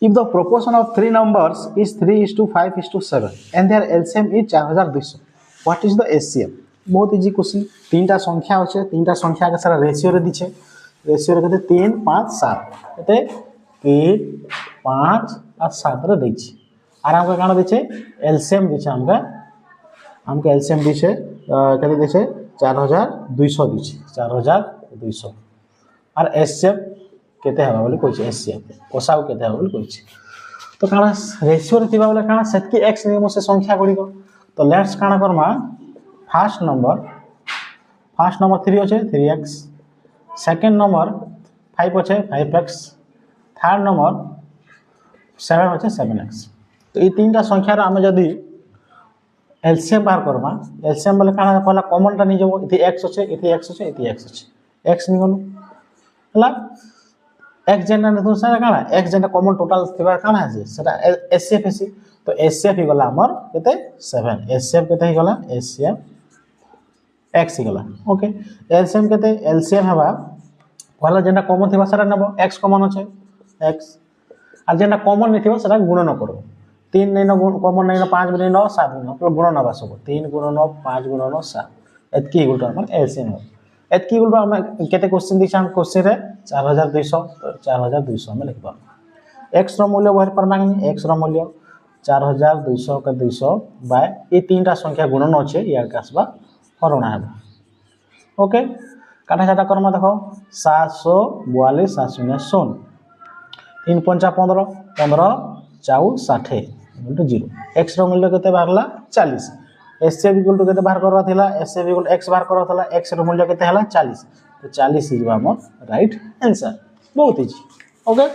If the proportion of three numbers is 3:5:7 and their LCM is 4200, what is the SCM? बहुत easy question. तीनटा संख्या अच्छे, तीनटा संख्या के सारा रेशियो रे दीछे, रेशियो रे कहते 3 5 7 कहते 3 5 और 7 रे दीछे। आर हमका काना दीछे एलसीएम दीछे, हमका एलसीएम दीछे कहते दीछे 4200 दीछे, 4200 और एससीएम केते हबा बोली कहै एससीएम कोसाउ केते हबा बोली कहै। तो काना रेशियो रे थिबा बोले काना सेतकी x नियम से संख्या गुडी को। तो लेट्स काना करमा फर्स्ट नंबर 3 अच्छे 3x, सेकंड नंबर 5 अच्छे 5x, थर्ड नंबर 7 अच्छे 7x। तो ये तीनटा संख्या रे आमे जदी एलसीएम बाहर करमा, एलसीएम बोले काना पहला कॉमन टा नि जबो, इति x अच्छे इति x अच्छे इति x अच्छे, x नि गलो हला x जेना न तो सारा काना x जेना कॉमन टोटल थिबा काना है सेटा एचसीएफ हेसी। तो एचसीएफ ही गला हमर केते 7, एचसीएफ केते ही गला एचसीएफ x ही गला। ओके एलसीएम केते एलसीएम हबा पहला जेना कॉमन थिबा सारा नबो, x कॉमन अछि x आ जेना कॉमन नै थिबा सारा गुणन न करो। 3 नै न कॉमन नै न 5 गुणन 9 7 गुणन तो गुणन नबा सब 3 गुणन 9 5 गुणन 7 एतकी इक्वल टू हमर एलसीएम हो। एतकी इक्वल टू हम केते क्वेश्चन दिछा, हम क्वेश्चन रे 4200, तो 4200 हम लिखबा। x रो मूल्य बाहर पर मांगनी, x रो मूल्य 4200 का 200 बाय ये तीनटा संख्या गुणन अछि या कासबा हरण है। ओके काटा काटा करमा देखो 742 7 3 5 15 15 4 60 इक्वल 0। x रो मूल्य केते बाहरला 40, एचसीएफ इक्वल टू केते बाहर करवा थिला, एचसीएफ इक्वल x बाहर करवा थिला, x रो मूल्य केते हला 40, तो 40 इज हमर राइट आंसर। बहुत इजी। ओके